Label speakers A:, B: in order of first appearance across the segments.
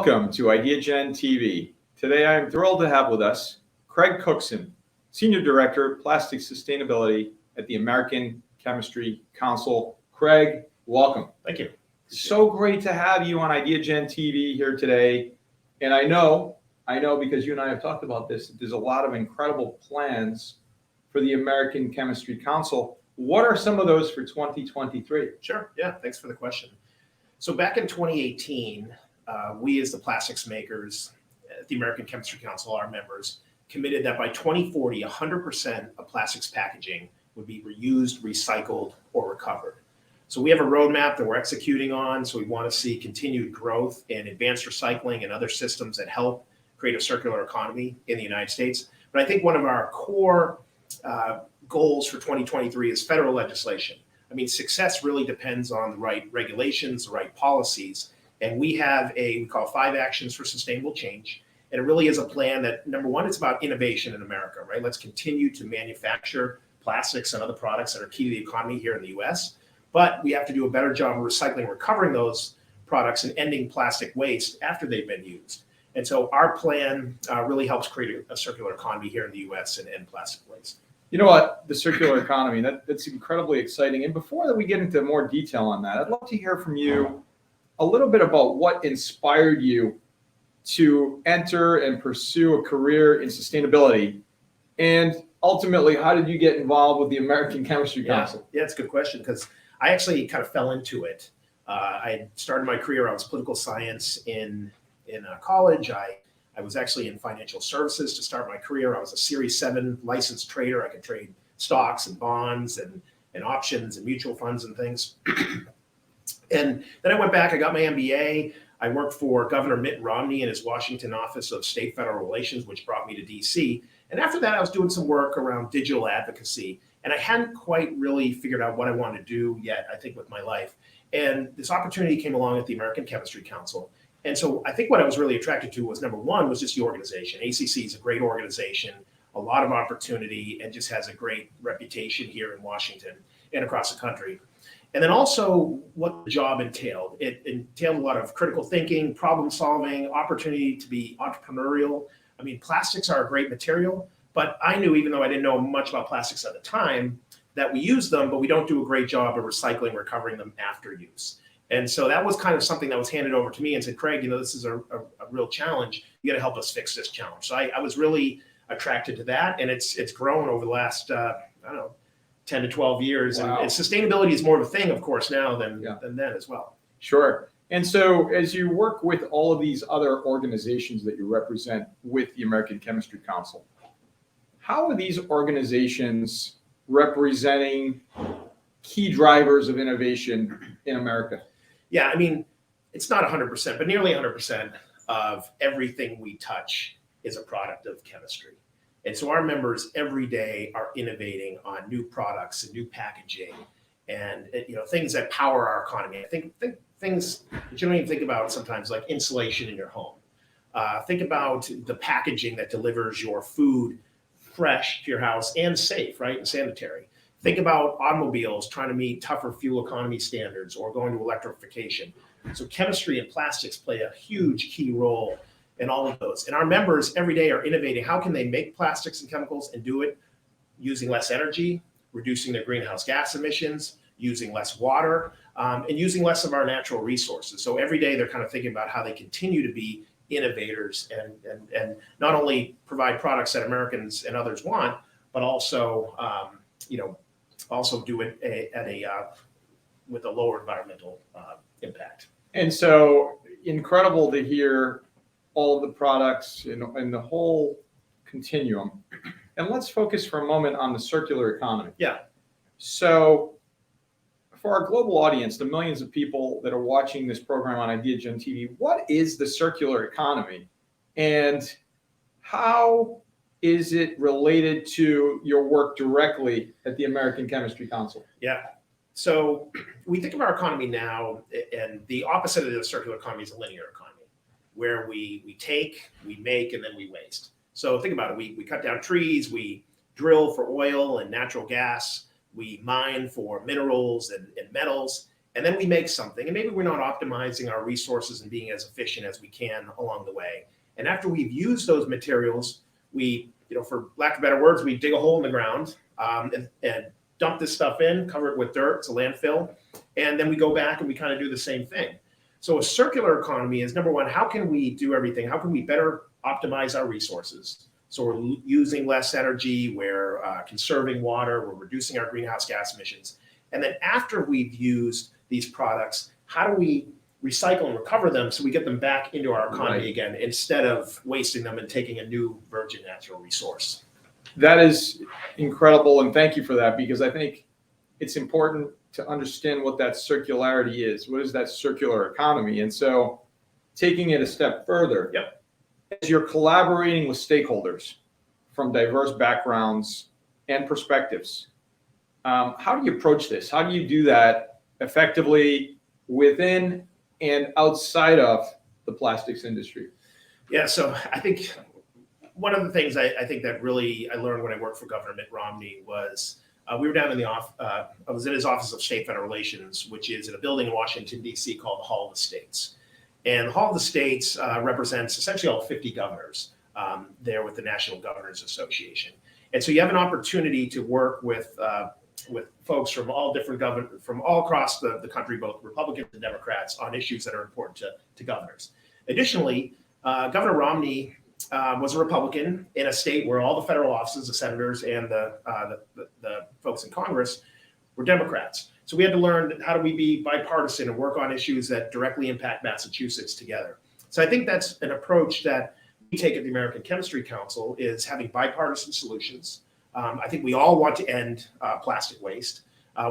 A: Welcome to Ideagen TV. Today I am thrilled to have with us Craig Cookson, Senior Director, Plastic Sustainability at the American Chemistry Council. Craig, welcome.
B: Thank you.
A: So great to have you on Ideagen TV here today. And I know because you and I have talked about this, that there's a lot of incredible plans for the American Chemistry Council. What are some of those for 2023?
B: Sure. Yeah. Thanks for the question. So back in 2018, we as the plastics makers at the American Chemistry Council, our members, committed that by 2040, 100% of plastics packaging would be reused, recycled, or recovered. So we have a roadmap that we're executing on. So we want to see continued growth in advanced recycling and other systems that help create a circular economy in the United States. But I think one of our core goals for 2023 is federal legislation. I mean, success really depends on the right regulations, the right policies. And we have we call 5 actions for sustainable change. And it really is a plan that, number one, it's about innovation in America, right? Let's continue to manufacture plastics and other products that are key to the economy here in the US. But we have to do a better job of recycling and recovering those products and ending plastic waste after they've been used. And so our plan really helps create a circular economy here in the US and end plastic waste.
A: You know what? The circular economy, that's incredibly exciting. And before that we get into more detail on that, I'd love to hear from you a little bit about what inspired you to enter and pursue a career in sustainability. And ultimately, how did you get involved with the American Chemistry Council?
B: Yeah, it's a good question because I actually kind of fell into it. I started my career, I was political science in college. I was actually in financial services to start my career. I was a Series 7 licensed trader. I could trade stocks and bonds and options and mutual funds and things. And then I went back, I got my MBA. I worked for Governor Mitt Romney in his Washington Office of State Federal Relations, which brought me to DC. And after that, I was doing some work around digital advocacy. And I hadn't quite really figured out what I wanted to do yet, I think, with my life. And this opportunity came along at the American Chemistry Council. And so I think what I was really attracted to was, number one, was just the organization. ACC is a great organization, a lot of opportunity, and just has a great reputation here in Washington and across the country. And then also what the job entailed. It entailed a lot of critical thinking, problem solving, opportunity to be entrepreneurial. I mean, plastics are a great material, but I knew, even though I didn't know much about plastics at the time, that we use them, but we don't do a great job of recycling, recovering them after use. And so that was kind of something that was handed over to me and said, Craig, this is a real challenge. You got to help us fix this challenge. So I was really attracted to that. And it's grown over the last, 10 to 12 years.
A: Wow.
B: And sustainability is more of a thing, of course, now than then as well.
A: Sure. And so as you work with all of these other organizations that you represent with the American Chemistry Council, how are these organizations representing key drivers of innovation in America?
B: Yeah, I mean, it's not 100%, but nearly 100% of everything we touch is a product of chemistry. And so our members every day are innovating on new products and new packaging and things that power our economy. I think things that you don't even think about sometimes, like insulation in your home. Think about the packaging that delivers your food fresh to your house and safe, right, and sanitary. Think about automobiles trying to meet tougher fuel economy standards or going to electrification. So chemistry and plastics play a huge key role in all of those. And our members every day are innovating. How can they make plastics and chemicals and do it using less energy, reducing their greenhouse gas emissions, using less water, and using less of our natural resources. So every day they're kind of thinking about how they continue to be innovators and not only provide products that Americans and others want, but also do it with a lower environmental impact.
A: And so incredible to hear all of the products and the whole continuum. And let's focus for a moment on the circular economy.
B: Yeah.
A: So for our global audience, the millions of people that are watching this program on Ideagen TV, what is the circular economy and how is it related to your work directly at the American Chemistry Council?
B: Yeah. So we think of our economy now, and the opposite of the circular economy is a linear economy, where we take, we make, and then we waste. So think about it. We cut down trees, we drill for oil and natural gas, we mine for minerals and metals, and then we make something, and maybe we're not optimizing our resources and being as efficient as we can along the way. And after we've used those materials, we, for lack of better words, we dig a hole in the ground and dump this stuff in, cover it with dirt, it's a landfill, and then we go back and we kind of do the same thing. So a circular economy is, number one, how can we do everything? How can we better optimize our resources? So we're using less energy, we're conserving water, we're reducing our greenhouse gas emissions. And then after we've used these products, how do we recycle and recover them so we get them back into our economy again, instead of wasting them and taking a new virgin natural resource?
A: That is incredible, and thank you for that, because I think it's important to understand what that circularity is. What is that circular economy? And so taking it a step further, as you're collaborating with stakeholders from diverse backgrounds and perspectives, how do you approach this? How do you do that effectively within and outside of the plastics industry?
B: Yeah, so I think one of the things I think that really I learned when I worked for Governor Mitt Romney was we were down in the I was in his Office of State Federal Relations, which is in a building in Washington, D.C. called the Hall of the States. And the Hall of the States represents essentially all 50 governors there with the National Governors Association. And so you have an opportunity to work with folks from all different from all across the country, both Republicans and Democrats, on issues that are important to governors. Additionally, Governor Romney was a Republican in a state where all the federal offices, the senators and the folks in Congress, were Democrats. So we had to learn how do we be bipartisan and work on issues that directly impact Massachusetts together. So I think that's an approach that we take at the American Chemistry Council, is having bipartisan solutions. I think we all want to end plastic waste.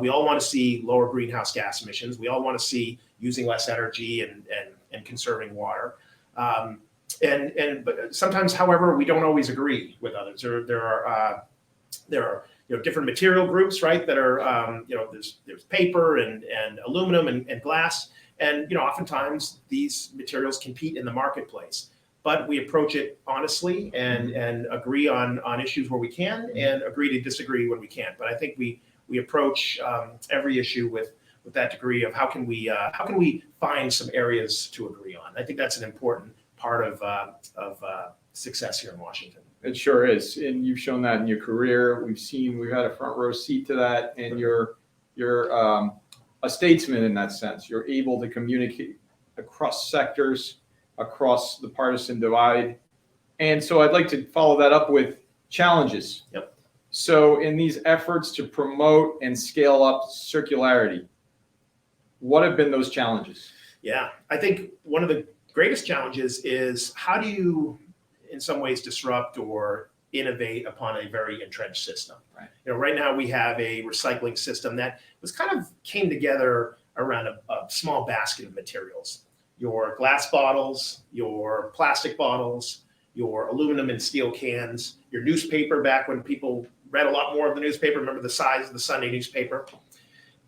B: We all want to see lower greenhouse gas emissions. We all want to see using less energy and conserving water. But sometimes, however, we don't always agree with others. There are different material groups, right? That are there's paper and aluminum and glass, and oftentimes these materials compete in the marketplace. But we approach it honestly and agree on issues where we can, and agree to disagree when we can't. But I think we approach every issue with that degree of how can we find some areas to agree on. I think that's an important part of success here in Washington.
A: It sure is, and you've shown that in your career. We've had a front row seat to that, and you're a statesman in that sense. You're able to communicate across sectors, across the partisan divide. And so I'd like to follow that up with challenges.
B: Yep.
A: So in these efforts to promote and scale up circularity, what have been those challenges?
B: Yeah, I think one of the greatest challenges is how do you, in some ways, disrupt or innovate upon a very entrenched system?
A: Right.
B: Right now we have a recycling system that came together around a small basket of materials. Your glass bottles, your plastic bottles, your aluminum and steel cans, your newspaper back when people read a lot more of the newspaper. Remember the size of the Sunday newspaper?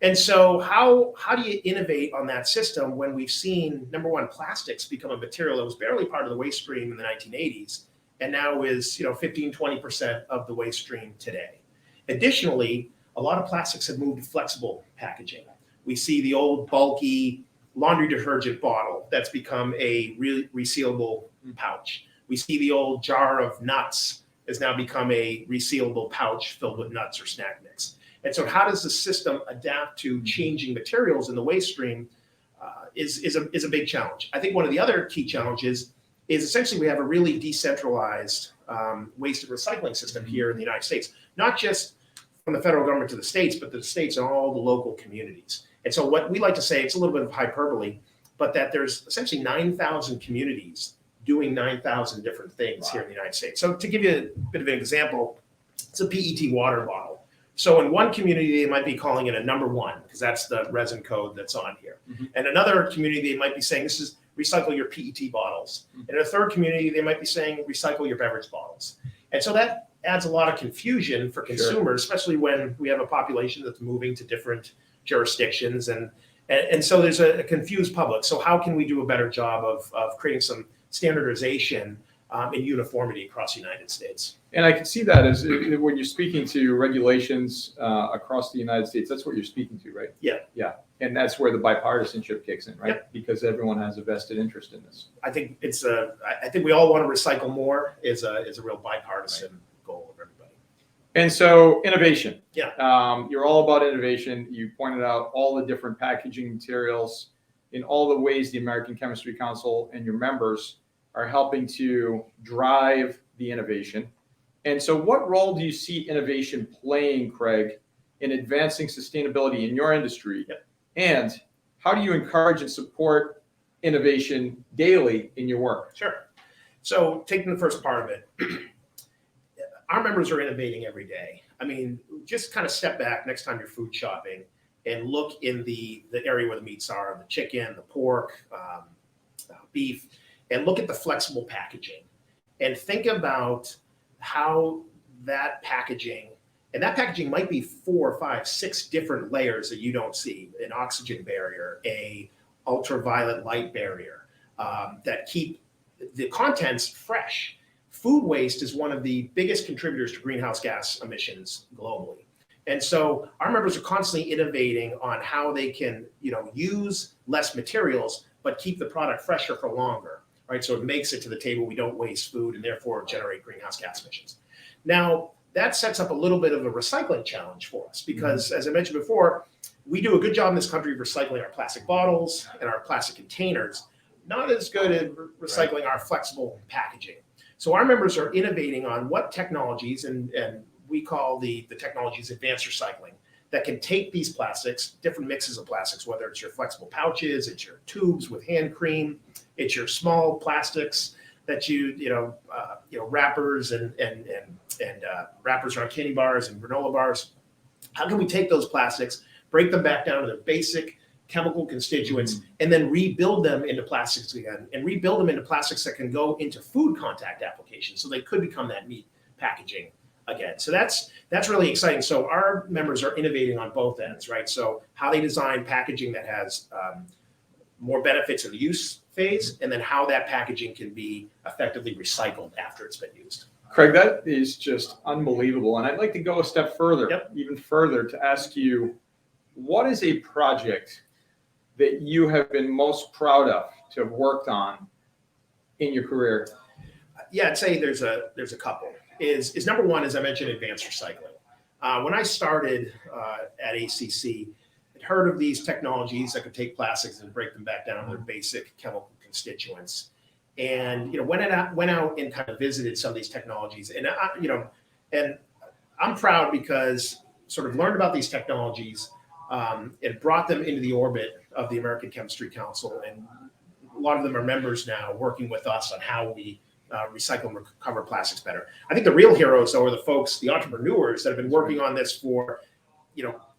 B: And so how do you innovate on that system when we've seen, number one, plastics become a material that was barely part of the waste stream in the 1980s and now is 15, 20% of the waste stream today. Additionally, a lot of plastics have moved to flexible packaging. We see the old bulky laundry detergent bottle that's become a resealable pouch. We see the old jar of nuts has now become a resealable pouch filled with nuts or snack mix. And so how does the system adapt to changing materials in the waste stream is a big challenge. I think one of the other key challenges is essentially we have a really decentralized waste and recycling system here in the United States, not just from the federal government to the states, but the states and all the local communities. And so what we like to say, it's a little bit of hyperbole, but that there's essentially 9,000 communities doing 9,000 different things here in the United States. So to give you a bit of an example, it's a PET water bottle. So in one community, they might be calling it a number one, because that's the resin code that's on here. Mm-hmm. And another community, they might be saying, this is recycle your PET bottles. Mm-hmm. And in a third community, they might be saying, recycle your beverage bottles. And so that adds a lot of confusion for consumers, especially when we have a population that's moving to different jurisdictions. And so there's a confused public. So how can we do a better job of creating some standardization and uniformity across the United States?
A: And I can see that as when you're speaking to regulations across the United States, that's what you're speaking to, right?
B: Yeah.
A: Yeah. And that's where the bipartisanship kicks in, right?
B: Yep.
A: Because everyone has a vested interest in this.
B: I think I think we all want to recycle more is a real bipartisan goal of everybody.
A: And so innovation.
B: Yeah.
A: You're all about innovation. You pointed out all the different packaging materials in all the ways the American Chemistry Council and your members are helping to drive the innovation. And so what role do you see innovation playing, Craig, in advancing sustainability in your industry?
B: Yep.
A: And how do you encourage and support innovation daily in your work?
B: Sure. So taking the first part of it, our members are innovating every day. I mean, just kind of step back next time you're food shopping and look in the area where the meats are, the chicken, the pork, beef, and look at the flexible packaging and think about how that packaging, and that packaging might be 4, 5, 6 different layers that you don't see: an oxygen barrier, a ultraviolet light barrier, that keep the contents fresh. Food waste is one of the biggest contributors to greenhouse gas emissions globally. And so our members are constantly innovating on how they can, use less materials, but keep the product fresher for longer, right? So it makes it to the table. We don't waste food and therefore generate greenhouse gas emissions. Now, that sets up a little bit of a recycling challenge for us because, as I mentioned before, we do a good job in this country of recycling our plastic bottles and our plastic containers, not as good at recycling our flexible packaging. So our members are innovating on what technologies, and we call the technologies advanced recycling, that can take these plastics, different mixes of plastics, whether it's your flexible pouches, it's your tubes with hand cream, it's your small plastics that wrappers and wrappers around candy bars and granola bars. How can we take those plastics, break them back down to their basic chemical constituents, and then rebuild them into plastics again, and rebuild them into plastics that can go into food contact applications, so they could become that meat packaging again. So that's really exciting. So our members are innovating on both ends, right? So how they design packaging that has more benefits in the use phase, and then how that packaging can be effectively recycled after it's been used.
A: Craig, that is just unbelievable. And I'd like to go a step further, even further, to ask you, what is a project that you have been most proud of to have worked on in your career?
B: Yeah, I'd say there's a couple. Is number one, as I mentioned, advanced recycling. When I started at ACC, I'd heard of these technologies that could take plastics and break them back down to their basic chemical constituents, and went out and kind of visited some of these technologies, and and I'm proud because sort of learned about these technologies. It brought them into the orbit of the American Chemistry Council, and a lot of them are members now working with us on how we recycle and recover plastics better. I think the real heroes, though, are the folks, the entrepreneurs that have been working on this for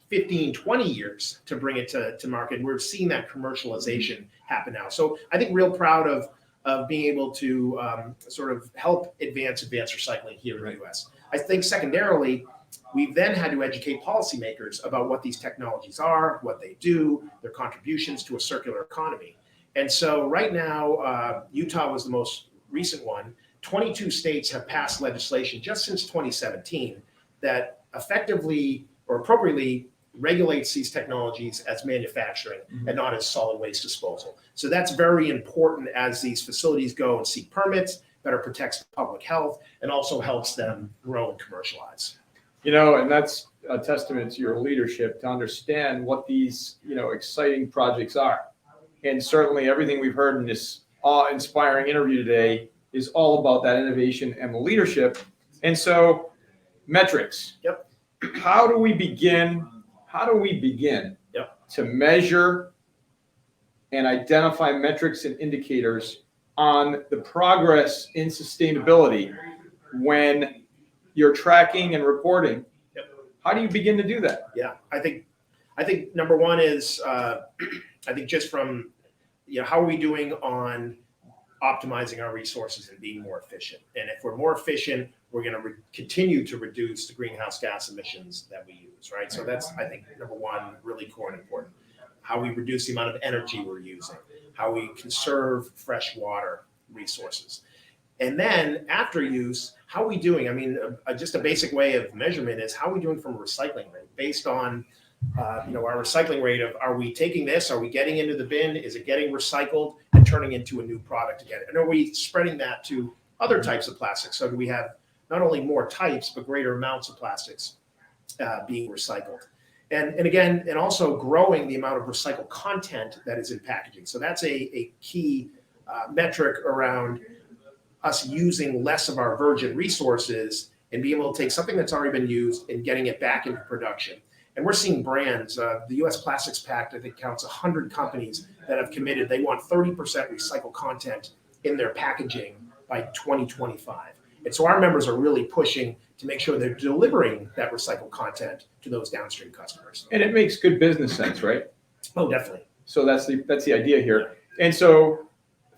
B: 15, 20 years to bring it to market. We're seeing that commercialization happen now. So I think real proud of being able to sort of help advance recycling here in the US. I think secondarily, we've then had to educate policymakers about what these technologies are, what they do, their contributions to a circular economy. And so right now, Utah was the most recent one. 22 states have passed legislation just since 2017 that effectively or appropriately regulates these technologies as manufacturing and not as solid waste disposal. So that's very important as these facilities go and seek permits, better protects public health, and also helps them grow and commercialize.
A: And that's a testament to your leadership to understand what these, exciting projects are. And certainly everything we've heard in this awe-inspiring interview today is all about that innovation and the leadership. And so metrics.
B: Yep.
A: How do we begin to measure and identify metrics and indicators on the progress in sustainability when you're tracking and reporting? How do you begin to do that?
B: Yeah, I think number one is I think just from how are we doing on optimizing our resources and being more efficient. And if we're more efficient, we're going to continue to reduce the greenhouse gas emissions that we use, right? So that's, I think, number one, really core and important. How we reduce the amount of energy we're using, how we conserve fresh water resources. And then after use, how are we doing? I mean, just a basic way of measurement is how are we doing from a recycling rate based on our recycling rate of, are we taking this? Are we getting into the bin? Is it getting recycled and turning into a new product again? And are we spreading that to other types of plastics? So do we have not only more types, but greater amounts of plastics being recycled? And also growing the amount of recycled content that is in packaging. So that's a key metric around us using less of our virgin resources and being able to take something that's already been used and getting it back into production. And we're seeing brands, the US Plastics Pact, I think, counts 100 companies that have committed. They want 30% recycled content in their packaging by 2025. And so our members are really pushing to make sure they're delivering that recycled content to those downstream customers.
A: And it makes good business sense, right?
B: Oh, definitely.
A: So that's the idea here. And so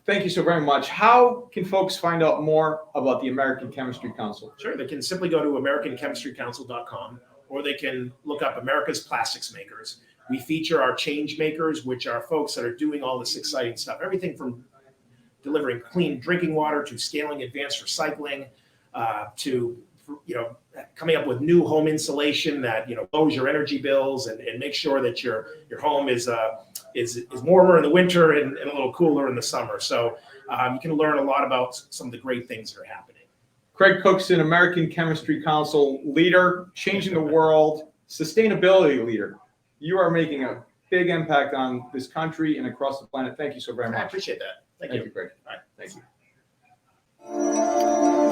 A: thank you so very much. How can folks find out more about the American Chemistry Council?
B: Sure, they can simply go to americanchemistrycouncil.com, or they can look up America's Plastics Makers. We feature our change makers, which are folks that are doing all this exciting stuff, everything from delivering clean drinking water to scaling advanced recycling, to coming up with new home insulation that lowers your energy bills and make sure that your home is warmer in the winter and a little cooler in the summer. So you can learn a lot about some of the great things that are happening.
A: Craig Cookson, American Chemistry Council leader, changing the world, sustainability leader. You are making a big impact on this country and across the planet. Thank you so very much.
B: I appreciate that. Thank you.
A: Thank you, Craig.
B: All right.
A: Thank you.